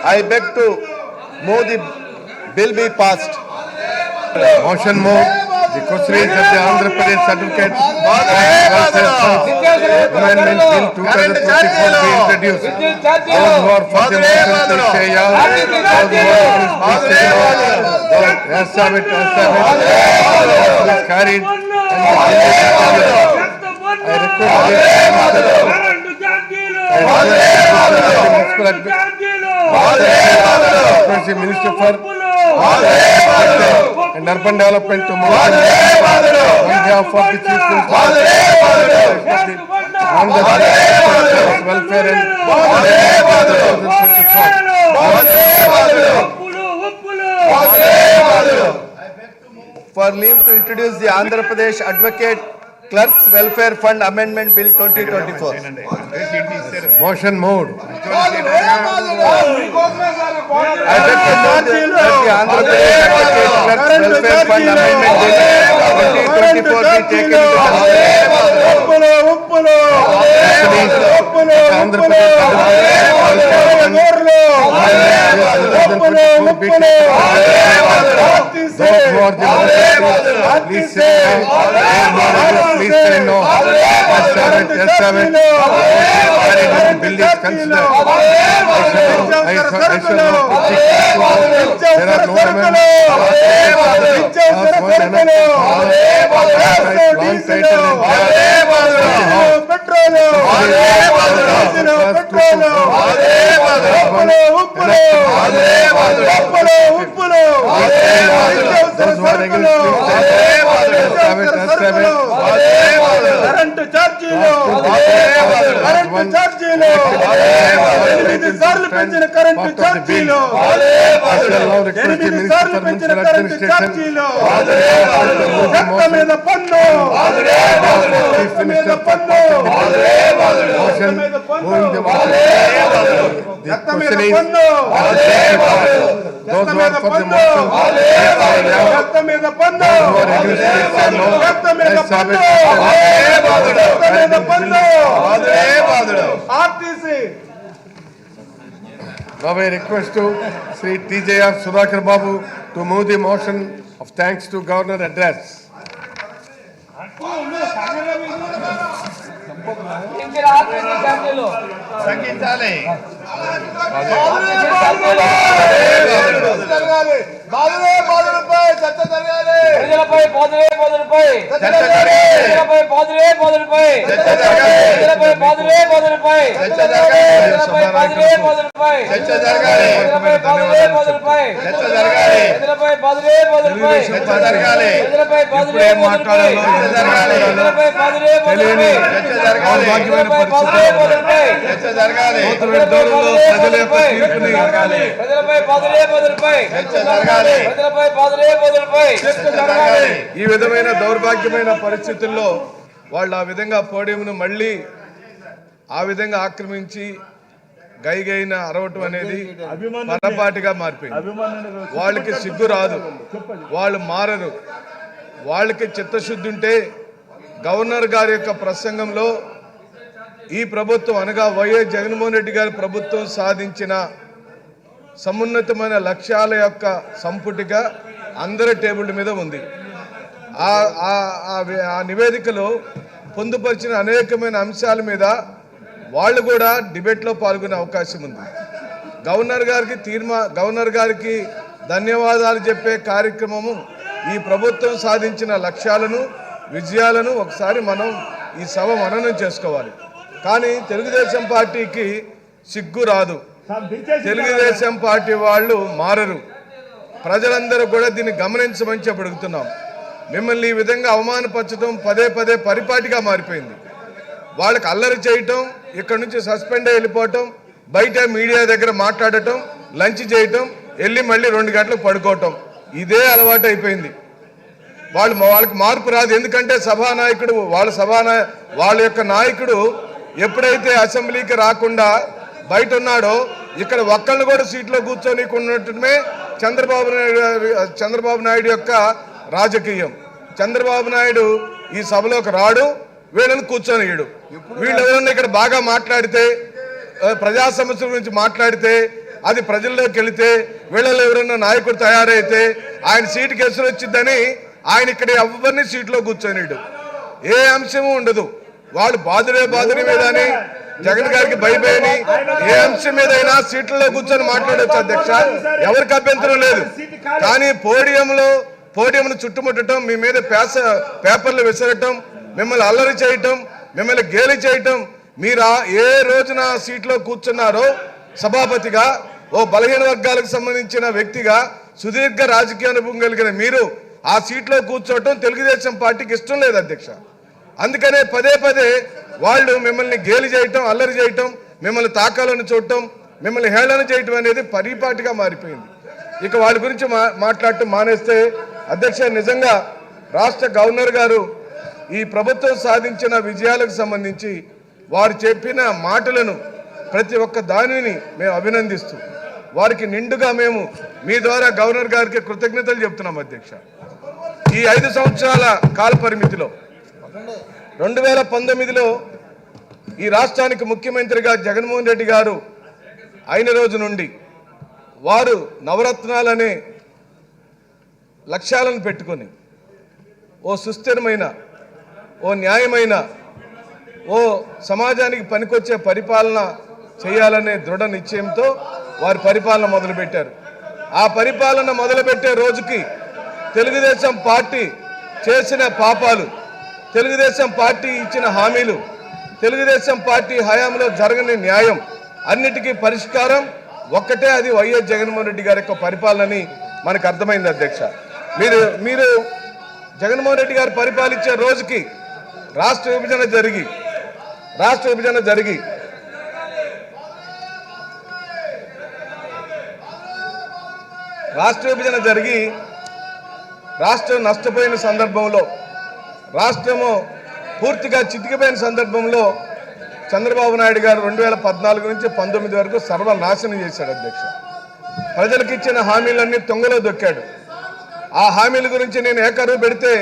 I beg to move the bill be passed. Motion move. The Custodians of the Andhra Pradesh Certificate Amendment Bill 2024 be introduced. Those who are for the motion, please say yes. Those who are against, please say no. Yes, have it. Motion is carried. Minister for and Urban Development to move on behalf of the Chief Minister on the welfare and for leave to introduce the Andhra Pradesh Advocate Clerks Welfare Fund Amendment Bill 2024. Motion moved. I beg to move that the Andhra Pradesh Advocate Clerks Welfare Fund Amendment Bill 2024 be taken into please say no. Yes, have it. Bill is considered. I shall not. There are no amendments. Long title Now I request to Sri TJR Sudhakar Babu to move the motion of thanks to Governor address. ఈ విధమైన దౌర్భాగ్యమైన పరిస్థితుల్లో వాళ్ళు ఆ విధంగా పోడియంను మళ్ళీ ఆ విధంగా ఆక్రమించి గైగైన అరవటం అనేది పొరపాటుగా మారిపోయింది. వాళ్ళకి సిగ్గు రాదు, వాళ్ళు మారరు. వాళ్ళకి చిత్తశుద్ధి ఉంటే గవర్నర్ గారి యొక్క ప్రసంగంలో ఈ ప్రభుత్వం అనగా వైఎస్ జగన్మోహన్ రెడ్డి గారి ప్రభుత్వం సాధించిన సమున్నతమైన లక్ష్యాల యొక్క సంపుటిగా అందరి టేబుల్ మీద ఉంది. ఆ నివేదికలో పొందుపరిచిన అనేకమైన అంశాల మీద వాళ్ళు కూడా డిబేట్లో పాల్గొనే అవకాశం ఉంది. గవర్నర్ గారికి ధన్యవాదాలు చెప్పే కార్యక్రమము ఈ ప్రభుత్వం సాధించిన లక్ష్యాలను విజయాలను ఒకసారి మనం ఈ సభ మననం చేసుకోవాలి. కానీ తెలుగుదేశం పార్టీకి సిగ్గు రాదు. తెలుగుదేశం పార్టీ వాళ్ళు మారరు. ప్రజలందరూ కూడా దీన్ని గమనించమని చెప్పి అడుగుతున్నాం. మిమ్మల్ని ఈ విధంగా అవమానపరచడం పదే పదే పరిపాటిగా మారిపోయింది. వాళ్ళకి అల్లరి చేయటం, ఇక్కడ నుంచి సస్పెండ్ అయ్యి వెళ్ళిపోవటం, బయట మీడియా దగ్గర మాట్లాడటం, లంచ్ చేయటం, వెళ్ళి మళ్ళీ 2 గంటలకు పడుకోవటం, ఇదే అలవాటు అయిపోయింది. వాళ్ళకి మార్పు రాదు. ఎందుకంటే సభానాయకుడు వాళ్ళ యొక్క నాయకుడు ఎప్పుడైతే అసెంబ్లీకి రాకుండా బయట ఉన్నాడో ఇక్కడ ఒక్కళ్ళు కూడా సీట్లో కూర్చొని ఉన్నట్టుమే చంద్రబాబు నాయుడు యొక్క రాజకీయం. చంద్రబాబు నాయుడు ఈ సభలోకి రాడు, వీళ్ళని కూర్చొనియడు. వీళ్ళు ఎవరన్నా ఇక్కడ బాగా మాట్లాడితే, ప్రజా సమస్యల గురించి మాట్లాడితే, అది ప్రజల్లోకి వెళితే, వీళ్ళలో ఎవరన్నా నాయకుడు తయారైతే ఆయన సీటుకి ఎసురు వచ్చిందని ఆయన ఇక్కడ ఎవరిని సీట్లో కూర్చొనిడు. ఏ అంశము ఉండదు. వాళ్ళు బాధుడే మీద అని జగన్ గారికి భయపడి ఏ అంశం మీదైనా సీట్లలో కూర్చొని మాట్లాడవచ్చు అధ్యక్ష, ఎవరికి అభ్యంతరం లేదు. కానీ పోడియంను చుట్టుముట్టడం, మీ మీద పేపర్లు విసరటం, మిమ్మల్ని అల్లరి చేయటం, మిమ్మల్ని గేలి చేయటం, మీరు ఏ రోజున సీట్లో కూర్చున్నారో సభాపతిగా, ఓ బలహీన వర్గాలకు సంబంధించిన వ్యక్తిగా, సుదీర్ఘ రాజకీయ అనుభవం కలిగిన మీరు ఆ సీట్లో కూర్చోవటం తెలుగుదేశం పార్టీకి ఇష్టం లేదు అధ్యక్ష. అందుకనే పదే పదే వాళ్ళు మిమ్మల్ని గేలి చేయటం, అల్లరి చేయటం, మిమ్మల్ని తాకాలని చూడటం, మిమ్మల్ని హేళన చేయటం అనేది పరిపాటిగా మారిపోయింది. ఇక వాళ్ళ గురించి మాట్లాడటం మానేస్తే అధ్యక్ష, నిజంగా రాష్ట్ర గవర్నర్ గారు ఈ ప్రభుత్వం సాధించిన విజయాలకు సంబంధించి వారు చెప్పిన మాటలను ప్రతి ఒక్క దానిని మేము అభినందిస్తూ వారికి నిండుగా మేము మీ ద్వారా గవర్నర్ గారికి కృతజ్ఞతలు చెప్తున్నాం అధ్యక్ష. ఈ 5 సంవత్సరాల కాల పరిమితిలో 2019లో ఈ రాష్ట్రానికి ముఖ్యమంత్రిగా జగన్మోహన్ రెడ్డి గారు అయిన రోజు నుండి వారు నవరత్నాలనే లక్ష్యాలను పెట్టుకొని ఓ సుస్థిరమైన, ఓ న్యాయమైన, ఓ సమాజానికి పనికొచ్చే పరిపాలన చేయాలనే దృఢ నిశ్చయంతో వారు పరిపాలన మొదలుపెట్టారు. ఆ పరిపాలన మొదలుపెట్టే రోజుకి తెలుగుదేశం పార్టీ చేసిన పాపాలు, తెలుగుదేశం పార్టీ ఇచ్చిన హామీలు, తెలుగుదేశం పార్టీ హయాంలో జరగని న్యాయం అన్నిటికీ పరిష్కారం ఒక్కటే, అది వైఎస్ జగన్మోహన్ రెడ్డి గారి యొక్క పరిపాలనని మనకు అర్థమైంది అధ్యక్ష. మీరు జగన్మోహన్ రెడ్డి గారు పరిపాలించే రోజుకి రాష్ట్ర విభజన జరిగి రాష్ట్రం నష్టపోయిన సందర్భంలో, రాష్ట్రము పూర్తిగా చితికిపోయిన సందర్భంలో చంద్రబాబు నాయుడు గారు 2014 నుంచి 19 వరకు సర్వనాశనం చేశాడు అధ్యక్ష. ప్రజలకు ఇచ్చిన హామీలన్నీ తొంగలో దొక్కాడు. ఆ హామీల గురించి నేను ఏకరువు పెడితే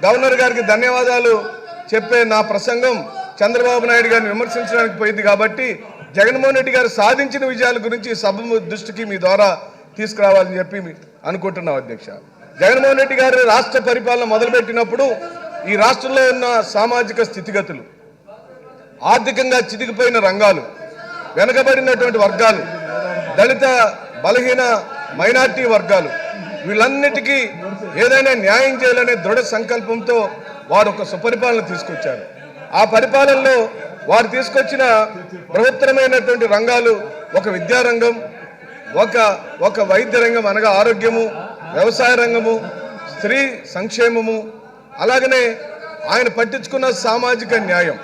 గవర్నర్ గారికి ధన్యవాదాలు చెప్పే నా ప్రసంగం చంద్రబాబు నాయుడు గారిని విమర్శించడానికి పోయింది. కాబట్టి జగన్మోహన్ రెడ్డి గారు సాధించిన విజయాల గురించి సభ దృష్టికి మీ ద్వారా తీసుకురావాలని చెప్పి అనుకుంటున్నాం అధ్యక్ష. జగన్మోహన్ రెడ్డి గారు రాష్ట్ర పరిపాలన మొదలుపెట్టినప్పుడు ఈ రాష్ట్రంలో ఉన్న సామాజిక స్థితిగతులు, ఆర్థికంగా చితికిపోయిన రంగాలు, వెనుకబడినటువంటి వర్గాలు, దళిత బలహీన మైనార్టీ వర్గాలు, వీళ్ళన్నిటికీ ఏదైనా న్యాయం చేయాలనే దృఢ సంకల్పంతో వారు ఒక సుపరిపాలన తీసుకొచ్చారు. ఆ పరిపాలనలో వారు తీసుకొచ్చిన బృహత్తరమైనటువంటి రంగాలు ఒక విద్యారంగం, ఒక వైద్య రంగం అనగా ఆరోగ్యము, వ్యవసాయ రంగము, స్త్రీ సంక్షేమము, అలాగనే ఆయన పట్టించుకున్న సామాజిక న్యాయం.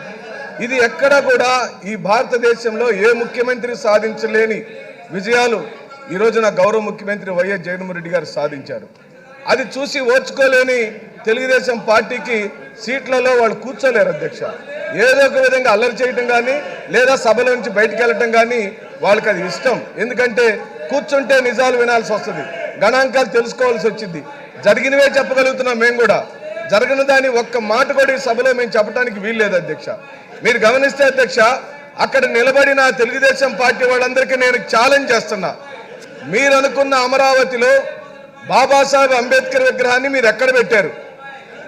ఇది ఎక్కడా కూడా ఈ భారతదేశంలో ఏ ముఖ్యమంత్రి సాధించలేని విజయాలు ఈ రోజున గౌరవ ముఖ్యమంత్రి వైఎస్ జగన్మోహన్ రెడ్డి గారు సాధించారు. అది చూసి ఓర్చుకోలేని తెలుగుదేశం పార్టీకి సీట్లలో వాళ్ళు కూర్చోలేరు అధ్యక్ష. ఏదో ఒక విధంగా అల్లరి చేయటం కానీ, లేదా సభల నుంచి బయటకు వెళ్ళటం కానీ వాళ్ళకి అది ఇష్టం. ఎందుకంటే కూర్చుంటే నిజాలు వినాల్సి వస్తుంది, గణాంకాలు తెలుసుకోవాల్సి వచ్చింది. జరిగినవే చెప్పగలుగుతున్నాం మేము కూడా, జరగని దాని ఒక్క మాట కూడా ఈ సభలో మేము చెప్పడానికి వీల్లేదు అధ్యక్ష. మీరు గమనిస్తే అధ్యక్ష, అక్కడ నిలబడిన తెలుగుదేశం పార్టీ వాళ్ళందరికీ నేను ఛాలెంజ్ చేస్తున్నా, మీరు అనుకున్న అమరావతిలో బాబాసాహెబ్ అంబేద్కర్ విగ్రహాన్ని మీరు ఎక్కడ పెట్టారు?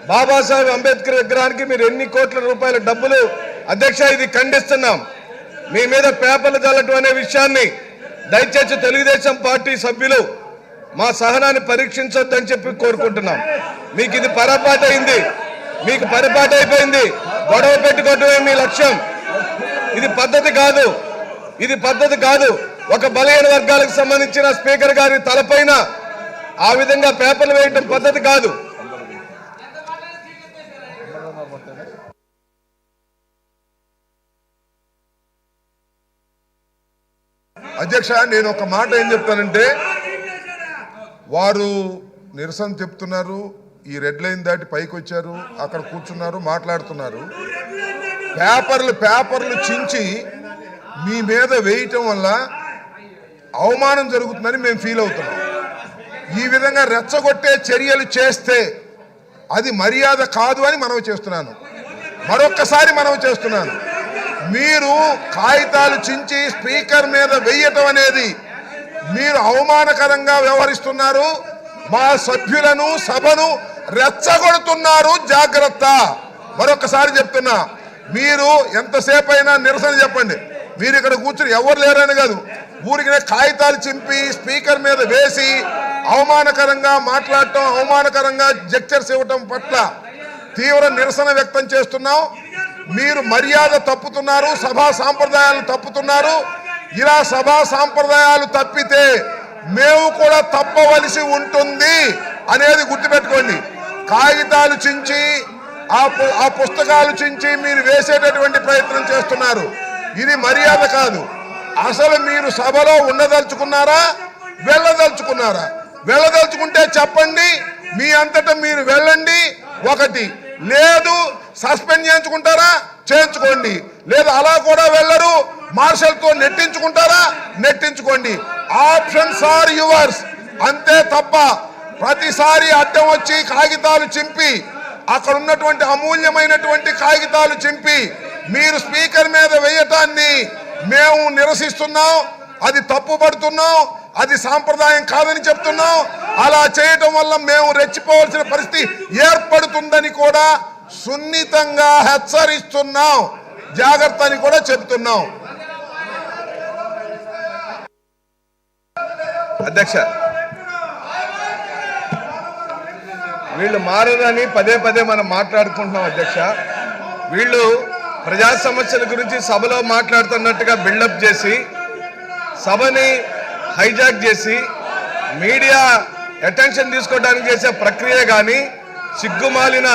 బాబాసాహెబ్ అంబేద్కర్ విగ్రహానికి మీరు ఎన్ని కోట్ల రూపాయల డబ్బులు? అధ్యక్ష, ఇది ఖండిస్తున్నాం. మీ మీద పేపర్లు చల్లటం అనే విషయాన్ని దయచేసి తెలుగుదేశం పార్టీ సభ్యులు మా సహనాన్ని పరీక్షించొద్దని చెప్పి కోరుకుంటున్నాం. మీకు ఇది పొరపాటు అయింది, మీకు పొరపాటు అయిపోయింది. గొడవ పెట్టుకోవటమే మీ లక్ష్యం. ఇది పద్ధతి కాదు, ఇది పద్ధతి కాదు. ఒక బలహీన వర్గాలకు సంబంధించిన స్పీకర్ గారి తలపైన ఆ విధంగా పేపర్లు వేయటం పద్ధతి కాదు. అధ్యక్ష, నేను ఒక మాట ఏం చెప్తానంటే, వారు నిరసన చెప్తున్నారు, ఈ రెడ్ లైన్ దాటి పైకి వచ్చారు, అక్కడ కూర్చున్నారు, మాట్లాడుతున్నారు. పేపర్లు చించి మీ మీద వేయటం వల్ల అవమానం జరుగుతుందని మేము ఫీల్ అవుతున్నాం. ఈ విధంగా రెచ్చగొట్టే చర్యలు చేస్తే అది మర్యాద కాదు అని మనవి చేస్తున్నాను. మరొక్కసారి మనవి చేస్తున్నాను, మీరు కాగితాలు చించి స్పీకర్ మీద వేయటం అనేది మీరు అవమానకరంగా వ్యవహరిస్తున్నారు. మా సభ్యులను, సభను రెచ్చగొడుతున్నారు. జాగ్రత్త. మరొకసారి చెప్తున్నా, మీరు ఎంతసేపు అయినా నిరసన చెప్పండి. మీరు ఇక్కడ కూర్చుని ఎవరు లేరని కాదు, ఊరికి కాగితాలు చింపి స్పీకర్ మీద వేసి అవమానకరంగా మాట్లాడటం, అవమానకరంగా జెక్చర్స్ ఇవ్వటం పట్ల తీవ్ర నిరసన వ్యక్తం చేస్తున్నాం. మీరు మర్యాద తప్పుతున్నారు, సభా సాంప్రదాయాలు తప్పుతున్నారు. ఇలా సభా సాంప్రదాయాలు తప్పితే మేము కూడా తప్పవలసి ఉంటుంది అనేది గుర్తుపెట్టుకోండి. కాగితాలు చించి ఆ పుస్తకాలు చించి మీరు వేసేటటువంటి ప్రయత్నం చేస్తున్నారు. ఇది మర్యాద కాదు. అసలు మీరు సభలో ఉండదలుచుకున్నారా, వెళ్ళదలుచుకున్నారా? వెళ్ళదలుచుకుంటే చెప్పండి, మీ అంతటా మీరు వెళ్ళండి. ఒకటి లేదు, సస్పెండ్ చేయించుకుంటారా చేయించుకోండి, లేదు అలా కూడా వెళ్ళరు, మార్షల్తో నెట్టించుకుంటారా నెట్టించుకోండి. Options are yours. అంతే తప్ప ప్రతిసారి అడ్డం వచ్చి కాగితాలు చింపి, అక్కడ ఉన్నటువంటి అమూల్యమైనటువంటి కాగితాలు చింపి మీరు స్పీకర్ మీద వేయటాన్ని మేము నిరసిస్తున్నాం. అది తప్పుపడుతున్నాం, అది సాంప్రదాయం కాదని చెప్తున్నాం. అలా చేయటం వల్ల మేము రెచ్చిపోవాల్సిన పరిస్థితి ఏర్పడుతుందని కూడా సున్నితంగా హెచ్చరిస్తున్నాం. జాగ్రత్త అని కూడా చెప్తున్నాం. అధ్యక్ష, వీళ్ళు మారదని పదే పదే మనం మాట్లాడుకుంటున్నాం. అధ్యక్ష, వీళ్ళు ప్రజా సమస్యల గురించి సభలో మాట్లాడుతున్నట్టుగా బిల్డప్ చేసి సభని హైజాక్ చేసి మీడియా అటెన్షన్ తీసుకోవడానికి చేసే ప్రక్రియ కానీ సిగ్గుమాలిన